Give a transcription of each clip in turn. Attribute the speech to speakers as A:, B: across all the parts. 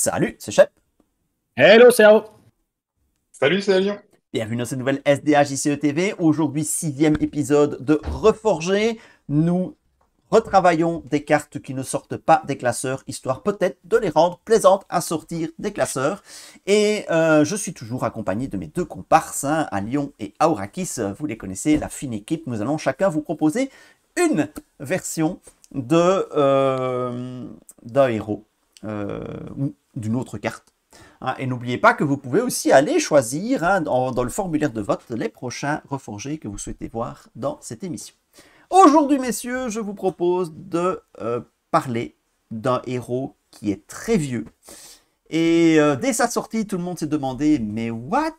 A: Salut, c'est Shep.
B: Hello, c'est Ao.
C: Salut, c'est Lyon.
A: Bienvenue dans cette nouvelle SDH ICE TV. Aujourd'hui, 6e épisode de Reforger. Nous retravaillons des cartes qui ne sortent pas des classeurs, histoire peut-être de les rendre plaisantes à sortir des classeurs. Et je suis toujours accompagné de mes deux comparses, à Lyon et Aurakis. Vous les connaissez, la fine équipe. Nous allons chacun vous proposer une version d'un héros ou d'une autre carte. Et n'oubliez pas que vous pouvez aussi aller choisir dans le formulaire de vote les prochains reforgés que vous souhaitez voir dans cette émission. Aujourd'hui, messieurs, je vous propose de parler d'un héros qui est très vieux. Et dès sa sortie, tout le monde s'est demandé, mais what?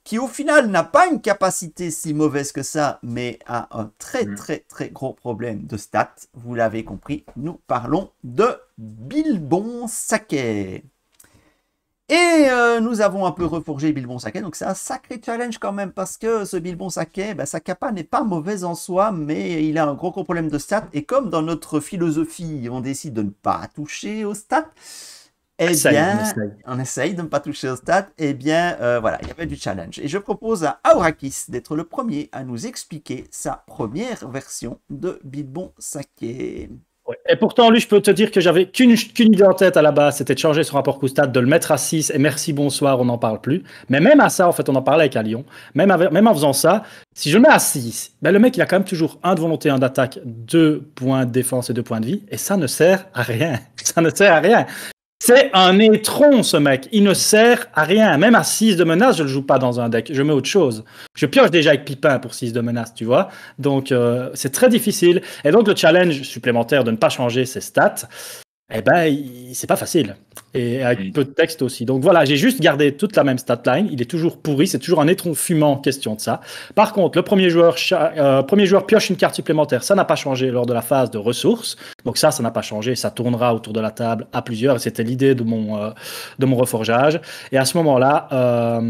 A: Qui au final n'a pas une capacité si mauvaise que ça, mais a un très gros problème de stats. Vous l'avez compris, nous parlons de Bilbon Sakai. Et nous avons un peu reforgé Bilbon Sakai, donc c'est un sacré challenge quand même, parce que ce Bilbon Sakai, sa capa n'est pas mauvaise en soi, mais il a un gros problème de stats, et comme dans notre philosophie, on décide de ne pas toucher aux stats, on essaye de ne pas toucher aux stats, voilà, il y avait du challenge. Et je propose à Aurakis d'être le premier à nous expliquer sa première version de Bilbon Sakai.
B: Ouais. Et pourtant, lui, je peux te dire que j'avais qu'une idée en tête à la base, c'était de changer son rapport coup-stat, de le mettre à 6, et merci, bonsoir, on n'en parle plus. Mais même à ça, en fait, on en parlait avec Lyon. Même en faisant ça, si je le mets à 6, le mec, il a quand même toujours 1 de volonté, 1 d'attaque, 2 points de défense et 2 points de vie, et ça ne sert à rien. Ça ne sert à rien. C'est un étron, ce mec. Il ne sert à rien. Même à 6 de menace, je ne le joue pas dans un deck. Je mets autre chose. Je pioche déjà avec Pipin pour 6 de menace, tu vois. Donc, c'est très difficile. Et donc, le challenge supplémentaire de ne pas changer ses stats, c'est pas facile. Et avec peu de texte aussi. Donc voilà, j'ai juste gardé toute la même stat line. Il est toujours pourri. C'est toujours un étron fumant, question de ça. Par contre, le premier joueur pioche une carte supplémentaire. Ça n'a pas changé lors de la phase de ressources. Donc ça n'a pas changé. Ça tournera autour de la table à plusieurs. Et c'était l'idée de mon reforgeage. Et à ce moment-là,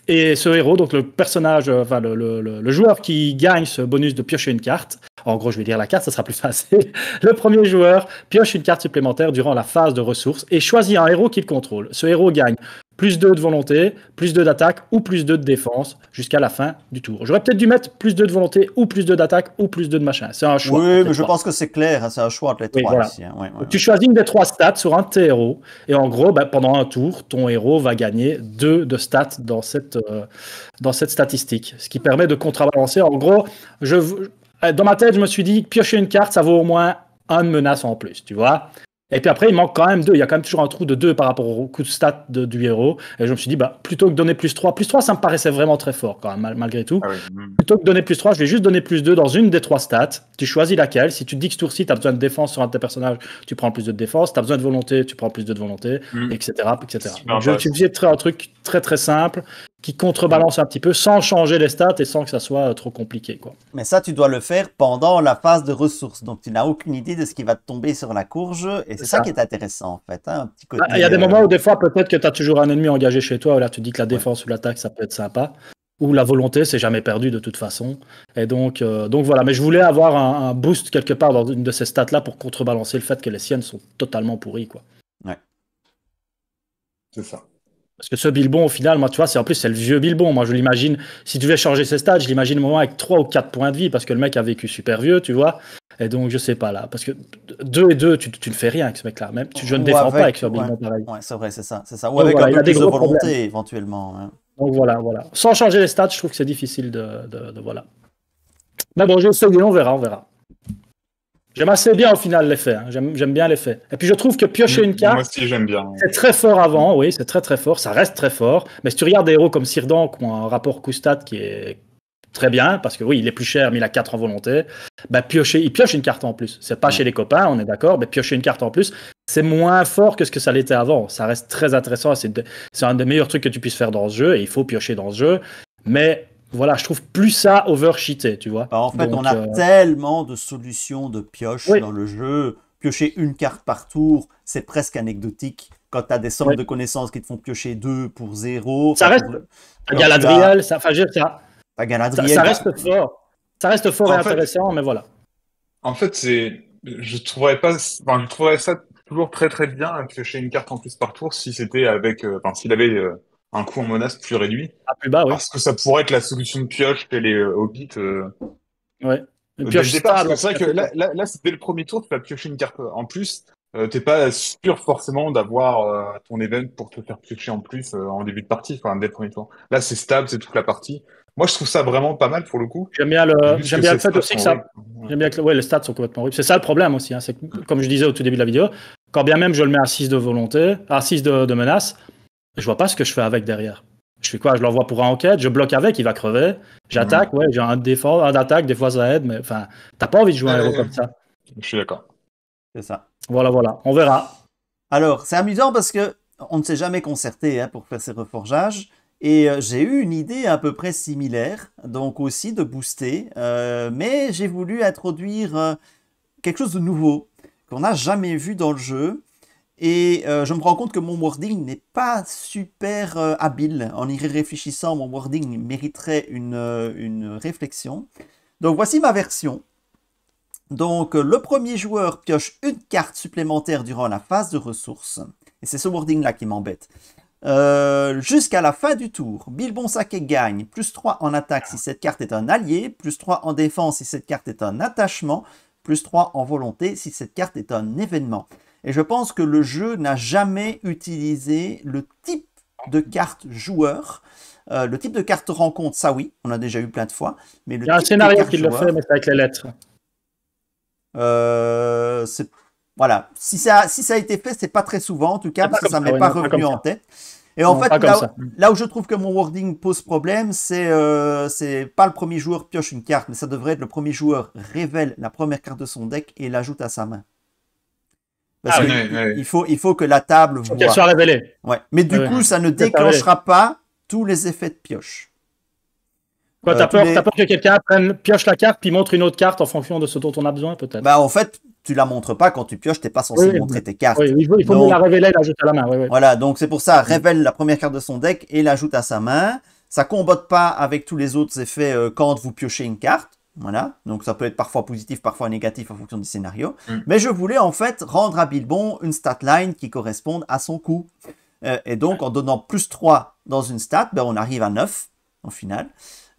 B: et ce héros, donc le personnage, le joueur qui gagne ce bonus de piocher une carte, en gros je vais lire la carte, ça sera plus facile. Le premier joueur pioche une carte supplémentaire durant la phase de ressources et choisit un héros qu'il contrôle. Ce héros gagne plus 2 de volonté, plus 2 d'attaque ou plus 2 de défense jusqu'à la fin du tour. J'aurais peut-être dû mettre plus 2 de volonté ou plus 2 d'attaque ou plus 2 de machin. C'est un choix.
A: Oui, mais je pense que c'est clair, c'est un choix entre les trois
B: voilà.
A: ici.
B: Tu choisis une des 3 stats sur un de tes héros et en gros, pendant un tour, ton héros va gagner 2 de stats dans cette statistique, ce qui permet de contrebalancer. En gros, dans ma tête, je me suis dit, piocher une carte, ça vaut au moins 1 de menace en plus, tu vois. Et puis après, il manque quand même 2. Il y a quand même toujours un trou de 2 par rapport au coup de stat du héros. Et je me suis dit, plutôt que de donner plus 3, ça me paraissait vraiment très fort quand même, malgré tout. Ah oui. Plutôt que de donner plus 3, je vais juste donner plus 2 dans une des 3 stats. Tu choisis laquelle. Si tu te dis que ce tour-ci, tu as besoin de défense sur un de tes personnages, tu prends plus de défense. Tu as besoin de volonté, tu prends plus de volonté, etc. Donc, je utilisais un truc très simple qui contrebalance un petit peu sans changer les stats et sans que ça soit trop compliqué, quoi.
A: Mais ça, tu dois le faire pendant la phase de ressources. Donc, tu n'as aucune idée de ce qui va te tomber sur la courge. Et c'est ça qui est intéressant, en fait. Un petit côté,
B: il y a des moments où, des fois, peut-être que tu as toujours un ennemi engagé chez toi. Où là, tu dis que la défense ou l'attaque, ça peut être sympa. Ou la volonté, c'est jamais perdu de toute façon. Et donc voilà. Mais je voulais avoir un boost quelque part dans une de ces stats-là pour contrebalancer le fait que les siennes sont totalement pourries, quoi.
A: Ouais.
C: C'est ça.
B: Parce que ce Bilbon, au final, moi, tu vois, c'est le vieux Bilbon. Moi, je l'imagine, si tu devais changer ses stats, je l'imagine au moment avec 3 ou 4 points de vie, parce que le mec a vécu super vieux, tu vois. Et donc, je sais pas, là. Parce que 2 et 2, tu ne fais rien avec ce mec-là. Même, je ne défends pas avec ce Bilbon pareil.
A: Ouais, c'est vrai, c'est ça. Ou avec un peu plus de volonté, éventuellement. Hein.
B: Donc, voilà. Sans changer les stats, je trouve que c'est difficile de voilà. Mais bon, j'ai essayé, on verra. J'aime assez bien au final l'effet, hein. J'aime bien l'effet. Et puis je trouve que piocher une carte,
C: moi aussi j'aime bien.
B: C'est très fort avant, oui, c'est très fort, ça reste très fort. Mais si tu regardes des héros comme Sirdan qui ont un rapport coup-stat qui est très bien, parce que oui, il est plus cher, mais il a 4 en volonté, il pioche une carte en plus. C'est pas chez les copains, on est d'accord, mais piocher une carte en plus, c'est moins fort que ce que ça l'était avant. Ça reste très intéressant, c'est un des meilleurs trucs que tu puisses faire dans ce jeu, et il faut piocher dans ce jeu. Mais voilà, je trouve plus ça overcheaté, tu vois.
A: En fait, on a tellement de solutions de pioche dans le jeu. Piocher une carte par tour, c'est presque anecdotique. Quand tu as des centres de connaissances qui te font piocher 2 pour 0.
B: Ça reste. Galadriel, ça reste fort. Ça reste fort et intéressant, mais voilà.
C: En fait, je trouverais ça toujours très très bien à piocher une carte en plus par tour si c'était avec, enfin, s'il avait un coût en menace plus réduit.
B: À plus bas, oui.
C: Parce que ça pourrait être la solution de pioche chez les hobbits
B: Ouais. Une
C: dès le
B: pioche
C: départ. Parce
B: stable.
C: que c'est vrai que là c'était le premier tour, tu vas piocher une carte en plus. T'es pas sûr forcément d'avoir ton event pour te faire piocher en plus en début de partie, enfin, dès le premier tour. Là, c'est stable, c'est toute la partie. Moi, je trouve ça vraiment pas mal pour le coup. Juste
B: J'aime
C: que
B: bien le
C: ces
B: fait
C: stats
B: aussi que
C: sont
B: ça.
C: horribles. Ouais.
B: J'aime bien que ouais, les stats sont complètement horribles. C'est ça le problème aussi. Hein, c'est que, comme je disais au tout début de la vidéo, quand bien même je le mets à 6 de volonté, à 6 de menace, je vois pas ce que je fais avec derrière. Je fais quoi? Je l'envoie pour un enquête, je bloque avec, il va crever. J'attaque, ouais, j'ai un défense, un d'attaque, des fois ça aide, mais enfin, t'as pas envie de jouer un héros comme ça.
C: Je suis d'accord.
A: C'est ça.
B: Voilà, voilà, on verra.
A: Alors, c'est amusant parce que on ne s'est jamais concerté pour faire ces reforgeages. Et j'ai eu une idée à peu près similaire, donc aussi de booster, mais j'ai voulu introduire quelque chose de nouveau qu'on n'a jamais vu dans le jeu. Et je me rends compte que mon wording n'est pas super habile. En y réfléchissant, mon wording mériterait une réflexion. Donc voici ma version. Donc le premier joueur pioche une carte supplémentaire durant la phase de ressources. Et c'est ce wording-là qui m'embête. Jusqu'à la fin du tour, Bilbon Saké gagne plus 3 en attaque si cette carte est un allié, plus 3 en défense si cette carte est un attachement, plus 3 en volonté si cette carte est un événement. Et je pense que le jeu n'a jamais utilisé le type de carte joueur. Le type de carte rencontre, ça oui, on a déjà eu plein de fois. Mais le
B: Il y a un
A: type
B: scénario
A: de carte
B: qui le
A: joueur,
B: fait, mais c'est avec les lettres.
A: voilà, si ça a été fait, c'est pas très souvent en tout cas,
B: C'est
A: parce
B: pas
A: que ça
B: comme
A: m'est
B: ça,
A: pas
B: ouais, non, pas
A: revenu
B: comme
A: en
B: ça.
A: tête. Et en
B: Non,
A: fait,
B: pas comme ça.
A: là où je trouve que mon wording pose problème, c'est pas le premier joueur pioche une carte, mais ça devrait être le premier joueur révèle la première carte de son deck et l'ajoute à sa main. Parce
B: Ah
A: que
C: oui.
A: il faut que la table
B: Faut qu'elle
A: voit.
B: soit révélée.
A: Ouais. Mais du
B: Ouais,
A: coup,
B: ouais.
A: ça ne
B: C'est révélé.
A: déclenchera pas tous les effets de pioche.
B: Quoi,
A: Tous les-
B: t'as peur que quelqu'un pioche la carte puis montre une autre carte en fonction de ce dont on a besoin, peut-être.
A: Bah, en fait, tu la montres pas quand tu pioches, t'es pas censé
B: Oui,
A: montrer tes cartes.
B: oui, il faut mieux
A: Donc,
B: la révéler et la jeter à la main. Oui, oui.
A: voilà, donc c'est pour ça, révèle la première carte de son deck et l'ajoute à sa main. Ça combotte pas avec tous les autres effets quand vous piochez une carte. Voilà, donc ça peut être parfois positif, parfois négatif en fonction du scénario. Mais je voulais en fait rendre à Bilbon une stat line qui corresponde à son coût. Et donc en donnant plus 3 dans une stat, ben, on arrive à 9 au final.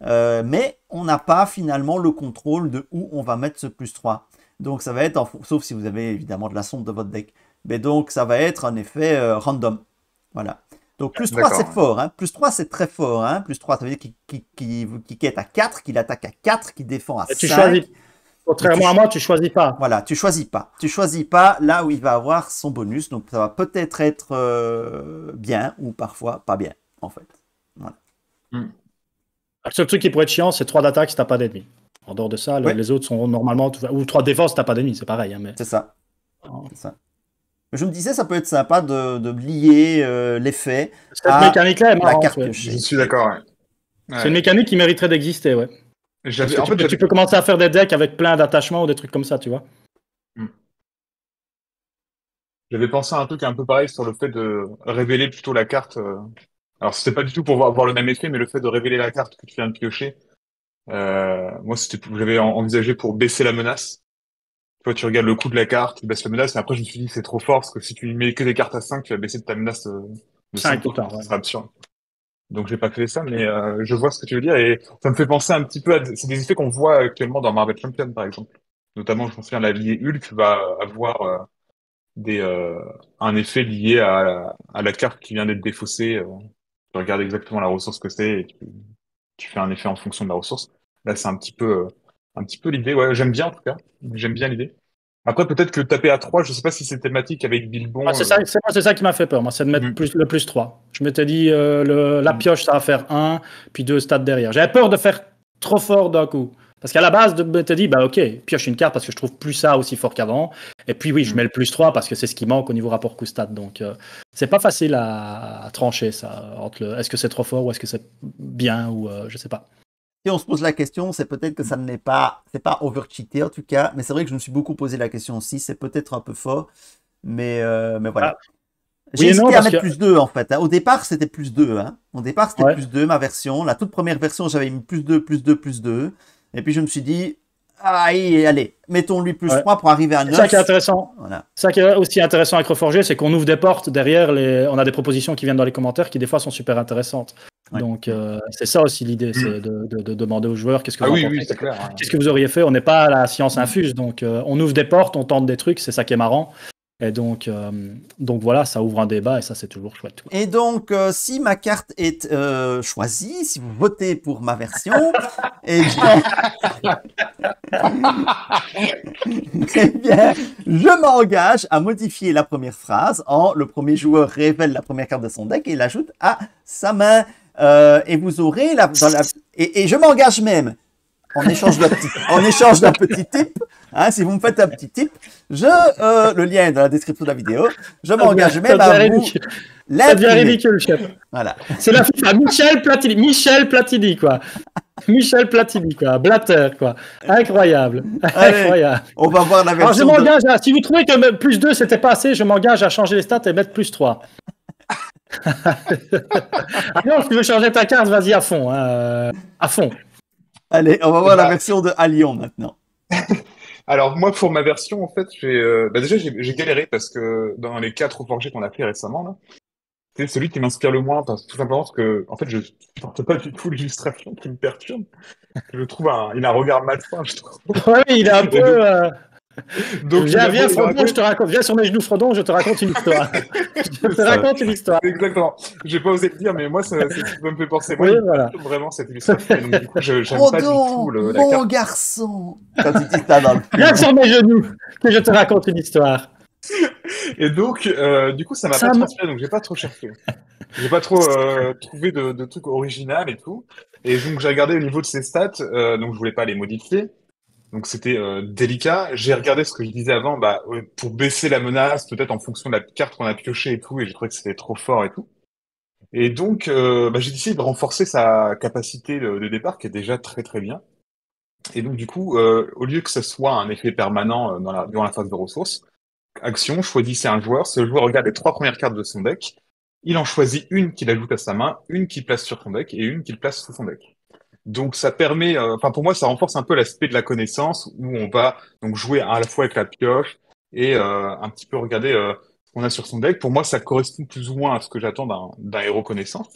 A: Mais on n'a pas finalement le contrôle de où on va mettre ce plus 3. Donc ça va être, sauf si vous avez évidemment de la sonde de votre deck. Mais donc ça va être un effet random. Voilà. Donc plus 3 c'est fort. Hein. Plus 3 c'est très fort. Hein. Plus 3 ça veut dire qu'il quête à 4, qu'il attaque à 4, qu'il défend à 5.
B: Tu choisis. Contrairement à moi, tu choisis pas.
A: Voilà, tu choisis pas. Tu choisis pas là où il va avoir son bonus. Donc ça va peut-être être bien ou parfois pas bien en fait. Voilà.
B: Le seul truc qui pourrait être chiant, c'est 3 d'attaque si t'as pas d'ennemis. En dehors de ça,
A: Ouais.
B: les autres sont normalement. Ou 3 de défense si t'as pas d'ennemis, c'est pareil. Hein, mais...
A: C'est ça. C'est ça. Je me disais, ça peut être sympa de lier l'effet
B: Cette
A: à
B: mécanique-là est
A: la
B: marrante.
A: carte
B: Ouais.
A: piochée.
C: Je suis d'accord. Ouais.
B: C'est une mécanique qui mériterait d'exister, ouais. Parce que tu peux commencer à faire des decks avec plein d'attachements ou des trucs comme ça, tu vois.
C: J'avais pensé à un truc un peu pareil sur le fait de révéler plutôt la carte. Alors, c'était pas du tout pour avoir le même effet, mais le fait de révéler la carte que tu viens de piocher. Moi, j'avais envisagé pour baisser la menace. Toi, tu regardes le coût de la carte, tu baisses la menace, et après, je me suis dit, c'est trop fort, parce que si tu mets que des cartes à 5, tu vas baisser ta menace de 5
B: tout le temps,
C: ça
B: ouais.
C: serait absurde. Donc, j'ai pas fait ça, mais je vois ce que tu veux dire, et ça me fait penser un petit peu à... C'est des effets qu'on voit actuellement dans Marvel Champions, par exemple. Notamment, je me souviens, l'allié Hulk va avoir un effet lié à la carte qui vient d'être défaussée. Tu regardes exactement la ressource que c'est, et tu fais un effet en fonction de la ressource. Là, c'est un petit peu l'idée. Ouais, j'aime bien en tout cas. J'aime bien l'idée. Après, peut-être que taper à 3, je sais pas si c'est thématique avec Bilbon.
B: Ah, c'est ça qui m'a fait peur, moi, c'est de mettre le plus 3. Je m'étais dit, la pioche, ça va faire 1, puis 2 stats derrière. J'avais peur de faire trop fort d'un coup. Parce qu'à la base, je m'étais dit, bah ok, pioche une carte parce que je trouve plus ça aussi fort qu'avant. Et puis oui, je mets le plus 3 parce que c'est ce qui manque au niveau rapport coût-stat. Donc, c'est pas facile à trancher ça. Est-ce que c'est trop fort ou est-ce que c'est bien ou je sais pas.
A: Si on se pose la question, c'est peut-être que ça n'est pas, c'est pas overcheaté en tout cas, mais c'est vrai que je me suis beaucoup posé la question aussi, c'est peut-être un peu fort, mais voilà. J'ai hésité à mettre plus 2 en fait. Hein. Au départ, c'était plus 2. Hein. Au départ, c'était plus 2 ma version. La toute première version, j'avais mis plus 2, plus 2, plus 2. Et puis je me suis dit, allez, mettons-lui plus
B: Ouais.
A: 3 pour arriver à 9.
B: C'est ça qui est intéressant.
A: Voilà.
B: Ça qui est aussi intéressant avec Reforger, c'est qu'on ouvre des portes derrière. On a des propositions qui viennent dans les commentaires qui des fois sont super intéressantes.
A: Ouais.
B: Donc c'est ça aussi l'idée, c'est de demander aux joueurs qu'est-ce que vous en pensez,
C: c'est clair.
B: qu'est-ce que vous auriez fait. On n'est pas à la science infuse, donc on ouvre des portes, on tente des trucs, c'est ça qui est marrant. Et donc voilà, ça ouvre un débat et ça c'est toujours chouette.
A: Et donc, si ma carte est choisie, si vous votez pour ma version, eh bien, je m'engage à modifier la première phrase en le premier joueur révèle la première carte de son deck et l'ajoute à sa main. Et vous aurez et je m'engage même en échange d'un petit tip. Hein, si vous me faites un petit tip, le lien est dans la description de la vidéo. Je m'engage même à vous.
B: Ça devient ridicule, chef.
A: Voilà.
B: C'est la FIFA. Michel Platini, quoi. Michel Platini, quoi. Blatter, quoi. Incroyable.
A: Allez,
B: incroyable.
A: On va voir la version.
B: Alors, je m'engage si vous trouvez que plus 2 c'était pas assez, je m'engage à changer les stats et mettre plus 3. Alors, si tu veux changer ta carte, vas-y à fond. Hein, à fond.
A: Allez, on va voir la version de Alion maintenant.
C: Alors moi pour ma version en fait déjà j'ai galéré parce que dans les 4 forgés qu'on a fait récemment là, c'est celui qui m'inspire le moins tout simplement parce que en fait je supporte pas du tout l'illustration qui me perturbe. Je trouve il a un regard malsain je trouve.
B: Ouais, il est un peu.
C: Donc
B: viens Frodon, je te raconte. Viens sur mes genoux Frodon, je te raconte une histoire. Je te raconte une histoire.
C: Exactement. J'ai pas osé le dire mais moi ça me fait penser.
B: Oui, voilà.
C: Vraiment cette illustration. Donc du coup j'aime pas du tout la
A: mon
C: carte.
A: garçon. Quand il dit ça dans le film.
B: Viens sur mes genoux, que je te raconte une histoire.
C: Et donc, du coup, ça m'a pas trop inspiré, donc j'ai pas trop cherché. J'ai pas trop trouvé de trucs original et tout. Et donc, j'ai regardé au niveau de ses stats, donc je voulais pas les modifier. Donc, c'était délicat. J'ai regardé ce que je disais avant, pour baisser la menace, peut-être en fonction de la carte qu'on a piochée et tout, et j'ai trouvé que c'était trop fort et tout. Et donc, j'ai décidé de renforcer sa capacité de départ, qui est déjà très très bien. Et donc, du coup, au lieu que ce soit un effet permanent durant la phase de ressources, action, choisissez un joueur. Ce joueur regarde les 3 premières cartes de son deck. Il en choisit une qu'il ajoute à sa main, une qu'il place sur son deck et une qu'il place sous son deck. Donc ça permet, pour moi, ça renforce un peu l'aspect de la connaissance où on va donc jouer à la fois avec la pioche et un petit peu regarder ce qu'on a sur son deck. Pour moi, ça correspond plus ou moins à ce que j'attends d'un héros connaissance.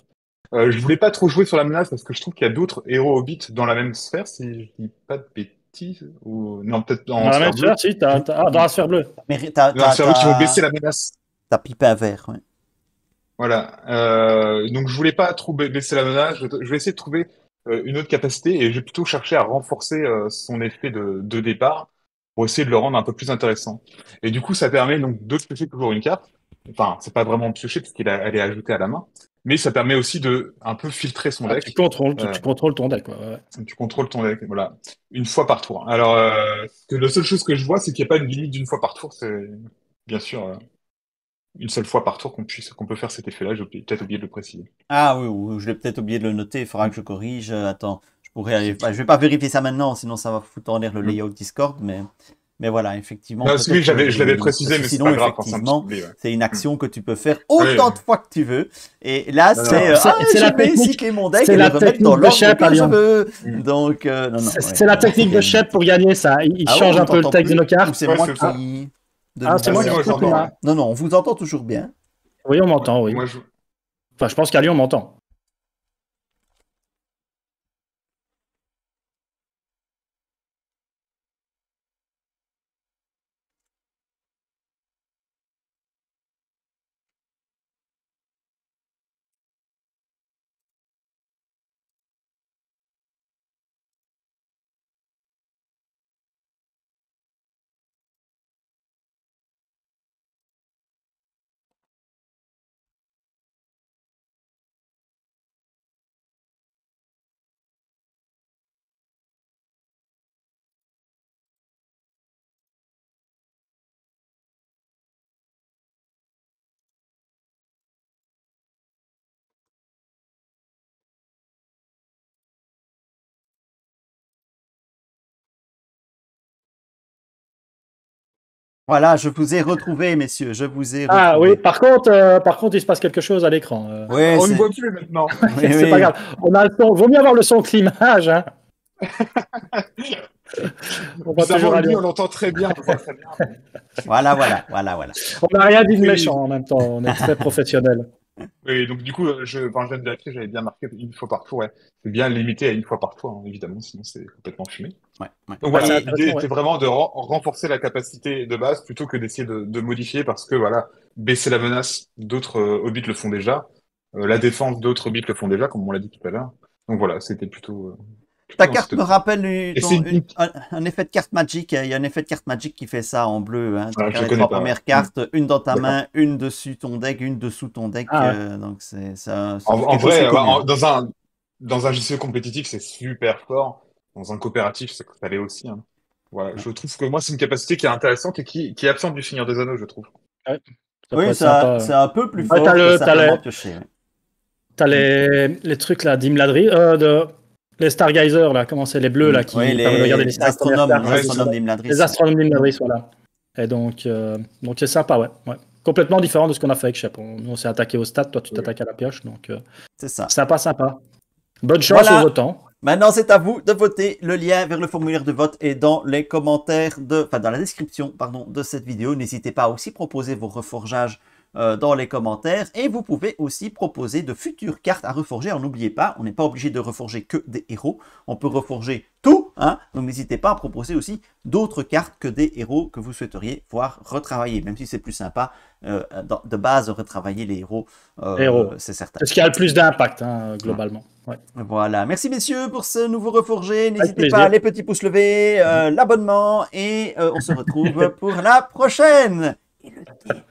C: Je voulais pas trop jouer sur la menace parce que je trouve qu'il y a d'autres héros hobbits dans la même sphère, si je dis pas de bêtises. Ou... Non, peut-être dans
B: la même sphère, si, dans la sphère bleue.
A: Mais
C: dans la sphère bleue qui vont baisser la menace.
A: T'as pipé un verre, ouais.
C: Voilà. Donc je voulais pas trop baisser la menace. Je vais essayer de trouver une autre capacité et je vais plutôt chercher à renforcer son effet de départ pour essayer de le rendre un peu plus intéressant. Et du coup, ça permet donc de piocher toujours une carte. Enfin, c'est pas vraiment piocher parce qu'elle est ajoutée à la main. Mais ça permet aussi de un peu filtrer son deck.
B: Tu contrôles ton deck, quoi. Ouais.
C: Tu contrôles ton deck, voilà. Une fois par tour. Alors, la seule chose que je vois, c'est qu'il n'y a pas une limite d'une fois par tour. C'est bien sûr une seule fois par tour qu'on peut faire cet effet-là. J'ai peut-être oublié de le préciser.
A: Ah oui, je l'ai peut-être oublié de le noter. Il faudra que je corrige. Attends, je vais pas vérifier ça maintenant, sinon ça va foutre en l'air le layout Discord, mais voilà, effectivement.
C: Non, oui, je l'avais précisé, mais
A: sinon,
C: c'est pas grave.
A: effectivement, c'est une action que tu peux faire autant de fois que tu veux. Et là, c'est
B: la technique.
A: Mon deck
B: c'est
A: et
B: la
A: le remettre dans l'ordre que je veux. Donc, non.
B: C'est la technique de Shep pour gagner ça. Il change un peu le texte de nos cartes.
A: C'est moi qui.
B: C'est moi qui
A: entends. Non, on vous entend toujours bien.
B: Oui, on m'entend, oui. Enfin, je pense qu'à Lyon, on m'entend.
A: Voilà, je vous ai retrouvé, messieurs. Je vous ai retrouvé.
B: Ah oui, par contre, il se passe quelque chose à l'écran.
A: Ouais,
C: on ne voit plus maintenant.
A: Oui,
B: c'est pas grave. On a le son. Vaut mieux avoir le son que l'image. Hein. On va toujours
C: Bizarrement,
B: à
C: lui,
B: Lyon.
C: on l'entend très bien, on le voit très bien.
A: Voilà.
B: On n'a rien dit de
C: Oui.
B: méchant en même temps, on est très professionnel.
C: Oui, donc du coup, enfin, jeune directrice, j'avais bien marqué une fois par tour, ouais. C'est bien limité à une fois par tour, hein, évidemment, sinon c'est complètement fumé.
A: Ouais.
C: Donc
B: Ouais, c'est
C: voilà,
A: Et
C: l'idée
B: intéressant,
C: était
B: ouais.
C: vraiment de renforcer la capacité de base plutôt que d'essayer de modifier parce que voilà, baisser la menace, d'autres hobbits le font déjà. La défense, d'autres hobbits le font déjà, comme on l'a dit tout à l'heure. Donc voilà, c'était
A: ta
C: plutôt dans
A: carte
C: cette
A: me
C: optique.
A: rappelle
C: Et c'est
A: un effet de carte Magic. Il y a un effet de carte Magic qui fait ça en bleu. Hein. Tu
C: je
A: regardes
C: le
A: les
C: connais
A: 3
C: pas, ouais.
A: premières cartes, une dans ta
C: D'accord.
A: main, une dessus ton deck, une dessous ton deck.
B: Ah ouais.
A: Donc c'est
C: En
A: quelque chose qui est
C: vrai,
A: connu. Hein.
C: dans un JCE compétitif, c'est super fort. Dans un coopératif, ça l'est aussi, hein. Voilà,
A: Ouais.
C: je trouve que moi, c'est une capacité qui est intéressante et qui est absente du Seigneur des Anneaux, je trouve.
B: Ouais, ça peut
A: Oui,
B: être sympa.
A: c'est un peu plus
B: Ouais,
A: fort que simplement piocher. Ouais.
B: t'as les trucs là d'Imladri, les Stargazers là, comment c'est, les bleus là,
A: Oui,
B: qui permettent de regarder les 5 premières cartes.
A: les
C: Ouais,
A: astronomes d'Imladris.
B: Les astronomes d'Imladris, voilà. Et donc c'est sympa, ouais. Complètement différent de ce qu'on a fait avec Shep. Nous, on s'est attaqué au stade, toi, tu
C: ouais.
B: t'attaques à la pioche. Donc,
A: C'est ça.
B: sympa. Bonne chance aux
A: Voilà.
B: votants.
A: Maintenant, c'est à vous de voter. Le lien vers le formulaire de vote est dans les commentaires dans la description, pardon, de cette vidéo. N'hésitez pas à aussi proposer vos reforgeages dans les commentaires et vous pouvez aussi proposer de futures cartes à reforger. Alors n'oubliez pas, on n'est pas obligé de reforger que des héros. On peut reforger tout, hein. Donc n'hésitez pas à proposer aussi d'autres cartes que des héros que vous souhaiteriez voir retravailler, même si c'est plus sympa de base de retravailler les héros, c'est certain.
B: C'est ce qui a le plus d'impact, hein, globalement. Ouais.
A: Voilà, merci messieurs pour ce nouveau reforgé.
B: Avec
A: N'hésitez
B: plaisir.
A: pas, les petits pouces levés, l'abonnement et on se retrouve pour la prochaine. Et le thé.